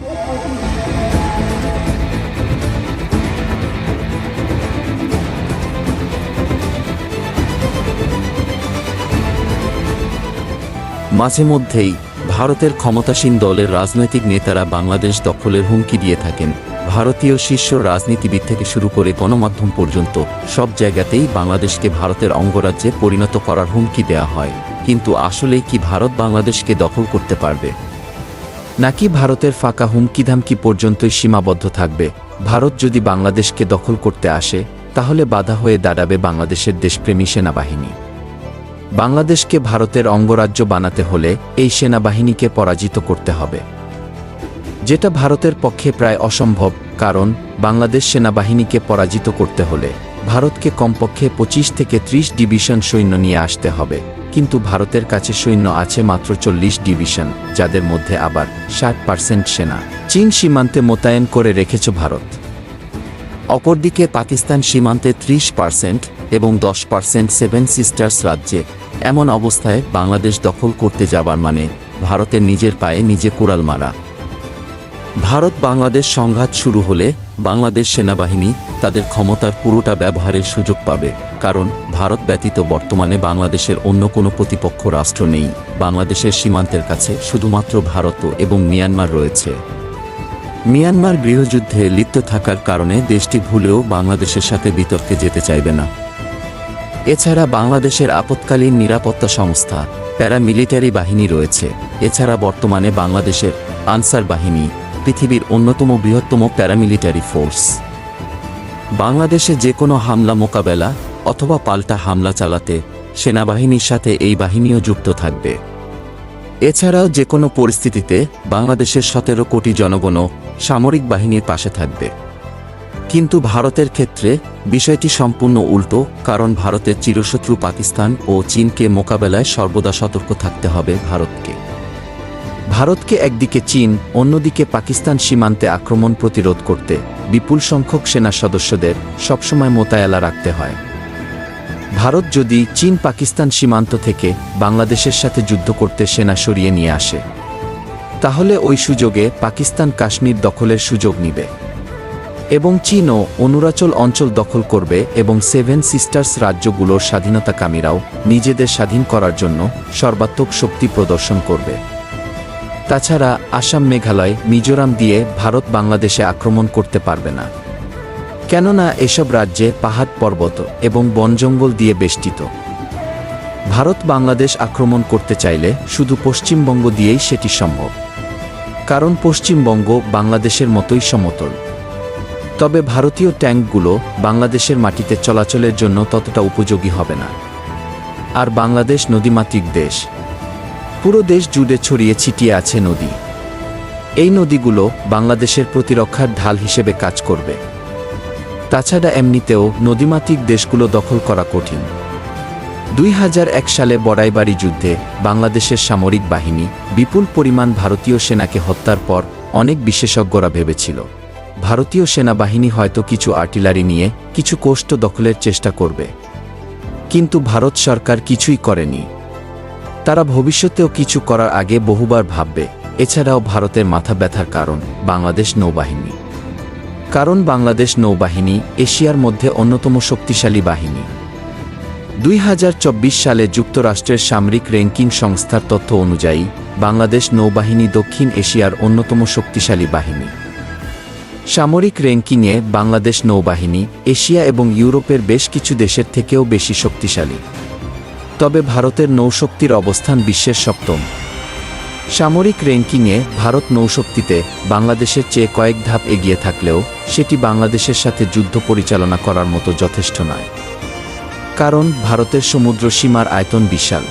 মাঝে মধ্যেই ভারতের ক্ষমতাসীন দলের রাজনৈতিক নেতারা বাংলাদেশ দখলের হুমকি দিয়ে থাকেন। ভারতীয় শীর্ষ রাজনীতিবিদ থেকে শুরু করে গণমাধ্যম পর্যন্ত সব জায়গাতেই বাংলাদেশকে ভারতের অঙ্গরাজ্যে পরিণত করার হুমকি দেওয়া হয়। কিন্তু আসলেই কি ভারত বাংলাদেশকে দখল করতে পারবে, নাকি ভারতের ফাঁকা হুমকিধামকি পর্যন্তই সীমাবদ্ধ থাকবে? ভারত যদি বাংলাদেশকে দখল করতে আসে, তাহলে বাধা হয়ে দাঁড়াবে বাংলাদেশের দেশপ্রেমী সেনাবাহিনী। বাংলাদেশকে ভারতের অঙ্গরাজ্য বানাতে হলে এই সেনাবাহিনীকে পরাজিত করতে হবে, যেটা ভারতের পক্ষে প্রায় অসম্ভব। কারণ বাংলাদেশ সেনাবাহিনীকে পরাজিত করতে হলে ভারতকে কমপক্ষে 25 থেকে 30 ডিভিশন সৈন্য নিয়ে আসতে হবে। কিন্তু ভারতের কাছে সৈন্য আছে মাত্র 40 ডিভিশন, যাদের মধ্যে আবার 60% সেনা চীন সীমান্তে মোতায়েন করে রেখেছে ভারত। অপরদিকে পাকিস্তান সীমান্তে 30% এবং 10% সেভেন সিস্টার্স রাজ্যে। এমন অবস্থায় বাংলাদেশ দখল করতে যাবার মানে ভারতের নিজের পায়ে নিজে কুড়াল মারা। ভারত বাংলাদেশ সংঘাত শুরু হলে বাংলাদেশ সেনাবাহিনী তাদের ক্ষমতার পুরোটা ব্যবহারের সুযোগ পাবে। কারণ ভারত ব্যতীত বর্তমানে বাংলাদেশের অন্য কোনো প্রতিপক্ষ রাষ্ট্র নেই। বাংলাদেশের সীমান্তের কাছে শুধুমাত্র ভারত এবং মিয়ানমার রয়েছে। মিয়ানমার গৃহযুদ্ধে লিপ্ত থাকার কারণে দেশটি ভুলেও বাংলাদেশের সাথে বিতর্কে যেতে চাইবে না। এছাড়া বাংলাদেশের আপৎকালীন নিরাপত্তা সংস্থা প্যারামিলিটারি বাহিনী রয়েছে। এছাড়া বর্তমানে বাংলাদেশের আনসার বাহিনী পৃথিবীর অন্যতম বৃহত্তম প্যারামিলিটারি ফোর্স। বাংলাদেশে যে কোনো হামলা মোকাবেলা অথবা পাল্টা হামলা চালাতে সেনাবাহিনীর সাথে এই বাহিনীও যুক্ত থাকবে। এছাড়াও যে কোনো পরিস্থিতিতে বাংলাদেশের 17 কোটি জনগণও সামরিক বাহিনীর পাশে থাকবে। কিন্তু ভারতের ক্ষেত্রে বিষয়টি সম্পূর্ণ উল্টো। কারণ ভারতের চিরশত্রু পাকিস্তান ও চীনকে মোকাবেলায় সর্বদা সতর্ক থাকতে হবে ভারতকে একদিকে চীন, অন্যদিকে পাকিস্তান সীমান্তে আক্রমণ প্রতিরোধ করতে বিপুল সংখ্যক সেনা সদস্যদের সবসময় মোতায়েলা রাখতে হয়। ভারত যদি চীন পাকিস্তান সীমান্ত থেকে বাংলাদেশের সাথে যুদ্ধ করতে সেনা সরিয়ে নিয়ে আসে, তাহলে ওই সুযোগে পাকিস্তান কাশ্মীর দখলের সুযোগ নিবে এবং চীনও অরুণাচল অঞ্চল দখল করবে এবং সেভেন সিস্টার্স রাজ্যগুলোর স্বাধীনতাকামীরাও নিজেদের স্বাধীন করার জন্য সর্বাত্মক শক্তি প্রদর্শন করবে। তাছাড়া আসাম, মেঘালয়, মিজোরাম দিয়ে ভারত বাংলাদেশে আক্রমণ করতে পারবে না, কেননা এসব রাজ্যে পাহাড় পর্বত এবং বনজঙ্গল দিয়ে বেষ্টিত। ভারত বাংলাদেশ আক্রমণ করতে চাইলে শুধু পশ্চিমবঙ্গ দিয়েই সেটি সম্ভব, কারণ পশ্চিমবঙ্গ বাংলাদেশের মতোই সমতল। তবে ভারতীয় ট্যাঙ্কগুলো বাংলাদেশের মাটিতে চলাচলের জন্য ততটা উপযোগী হবে না। আর বাংলাদেশ নদীমাতৃক দেশ, পুরো দেশ জুড়ে ছড়িয়ে ছিটিয়ে আছে নদী। এই নদীগুলো বাংলাদেশের প্রতিরক্ষার ঢাল হিসেবে কাজ করবে। তাছাড়া এমনিতেও নদীমাতৃক দেশগুলো দখল করা কঠিন। 2001 সালে বড়াইবাড়ি যুদ্ধে বাংলাদেশের সামরিক বাহিনী বিপুল পরিমাণ ভারতীয় সেনাকে হত্যার পর অনেক বিশেষজ্ঞরা ভেবেছিল ভারতীয় সেনাবাহিনী হয়তো কিছু আর্টিলারি নিয়ে কিছু কোস্ট দখলের চেষ্টা করবে। কিন্তু ভারত সরকার কিছুই করেনি। তারা ভবিষ্যতেও কিছু করার আগে বহুবার ভাববে। এছাড়াও ভারতের মাথা ব্যথার কারণ বাংলাদেশ নৌবাহিনী। কারণ বাংলাদেশ নৌবাহিনী এশিয়ার মধ্যে অন্যতম শক্তিশালী বাহিনী। 2024 সালে যুক্তরাষ্ট্রের সামরিক র্যাঙ্কিং সংস্থার তথ্য অনুযায়ী বাংলাদেশ নৌবাহিনী দক্ষিণ এশিয়ার অন্যতম শক্তিশালী বাহিনী। সামরিক র্যাঙ্কিংয়ে বাংলাদেশ নৌবাহিনী এশিয়া এবং ইউরোপের বেশ কিছু দেশের থেকেও বেশি শক্তিশালী। তবে ভারতের নৌশক্তির অবস্থান বিশ্বের 7ম। সামরিক র্যাঙ্কিংয়ে ভারত নৌশক্তিতে বাংলাদেশের চেয়ে কয়েক ধাপ এগিয়ে থাকলেও সেটি বাংলাদেশের সাথে যুদ্ধ পরিচালনা করার মতো যথেষ্ট নয়। কারণ ভারতের সমুদ্র সীমার আয়তন বিশাল।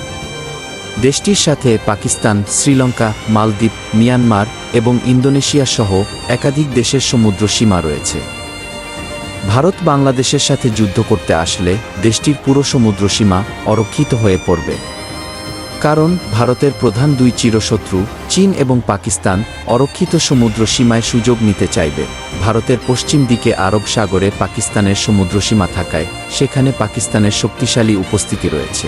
দেশটির সাথে পাকিস্তান, শ্রীলঙ্কা, মালদ্বীপ, মিয়ানমার এবং ইন্দোনেশিয়া সহ একাধিক দেশের সমুদ্র সীমা রয়েছে। ভারত বাংলাদেশের সাথে যুদ্ধ করতে আসলে দেশটির পুরো সমুদ্র সীমা অরক্ষিত হয়ে পড়বে। কারণ ভারতের প্রধান দুই চিরশত্রু চীন এবং পাকিস্তান অরক্ষিত সমুদ্র সীমায় সুযোগ নিতে চাইবে। ভারতের পশ্চিম দিকে আরব সাগরে পাকিস্তানের সমুদ্রসীমা থাকায় সেখানে পাকিস্তানের শক্তিশালী উপস্থিতি রয়েছে।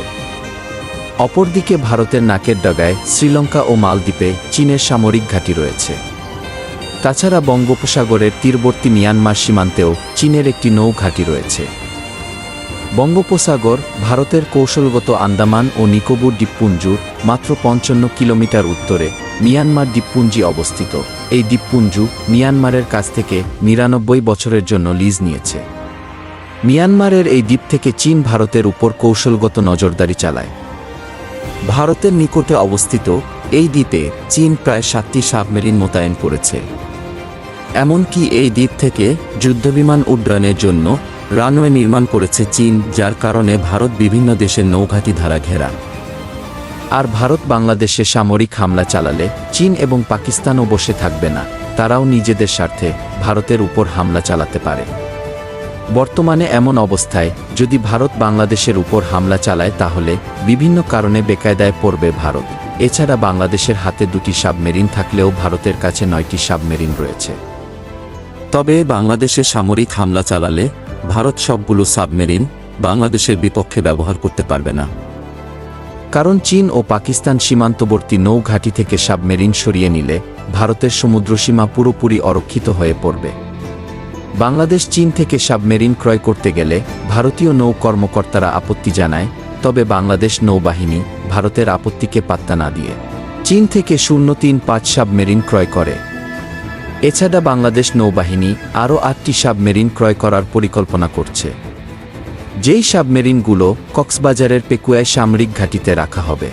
অপরদিকে ভারতের নাকের ডগায় শ্রীলঙ্কা ও মালদ্বীপে চীনের সামরিক ঘাঁটি রয়েছে। তাছাড়া বঙ্গোপসাগরের তীরবর্তী মিয়ানমার সীমান্তেও চীনের একটি নৌ ঘাঁটি রয়েছে। বঙ্গোপসাগর ভারতের কৌশলগত আন্দামান ও নিকোবর দ্বীপপুঞ্জুর মাত্র 55 কিলোমিটার উত্তরে মিয়ানমার দ্বীপপুঞ্জি অবস্থিত। এই দ্বীপপুঞ্জু মিয়ানমারের কাছ থেকে 99 বছরের জন্য লিজ নিয়েছে। মিয়ানমারের এই দ্বীপ থেকে চীন ভারতের উপর কৌশলগত নজরদারি চালায়। ভারতের নিকটে অবস্থিত এই দ্বীপে চীন প্রায় 7টি সাবমেরিন মোতায়েন করেছে। এমনকি এই দ্বীপ থেকে যুদ্ধবিমান উড্ডয়নের জন্য রানওয়ে নির্মাণ করেছে চীন, যার কারণে ভারত বিভিন্ন দেশের নৌঘাঁটি দ্বারা ঘেরা। আর ভারত বাংলাদেশে সামরিক হামলা চালালে চীন এবং পাকিস্তানও বসে থাকবে না, তারাও নিজেদের স্বার্থে ভারতের উপর হামলা চালাতে পারে। বর্তমানে এমন অবস্থায় যদি ভারত বাংলাদেশের উপর হামলা চালায় তাহলে বিভিন্ন কারণে বেকায়দায় পড়বে ভারত। এছাড়া বাংলাদেশের হাতে 2টি সাবমেরিন থাকলেও ভারতের কাছে 9টি সাবমেরিন রয়েছে। তবে বাংলাদেশে সামরিক হামলা চালালে ভারত সবগুলো সাবমেরিন বাংলাদেশের বিপক্ষে ব্যবহার করতে পারবে না, কারণ চীন ও পাকিস্তান সীমান্তবর্তী নৌঘাঁটি থেকে সাবমেরিন সরিয়ে নিলে ভারতের সমুদ্রসীমা পুরোপুরি অরক্ষিত হয়ে পড়বে। বাংলাদেশ চীন থেকে সাবমেরিন ক্রয় করতে গেলে ভারতীয় নৌ কর্মকর্তারা আপত্তি জানায়, তবে বাংলাদেশ নৌবাহিনী ভারতের আপত্তিকে পাত্তা না দিয়ে চীন থেকে 035 সাবমেরিন ক্রয় করে। এছাড়া বাংলাদেশ নৌবাহিনী আরও 8টি সাবমেরিন ক্রয় করার পরিকল্পনা করছে, যেই সাবমেরিনগুলো কক্সবাজারের পেকুয়ায় সামরিক ঘাঁটিতে রাখা হবে।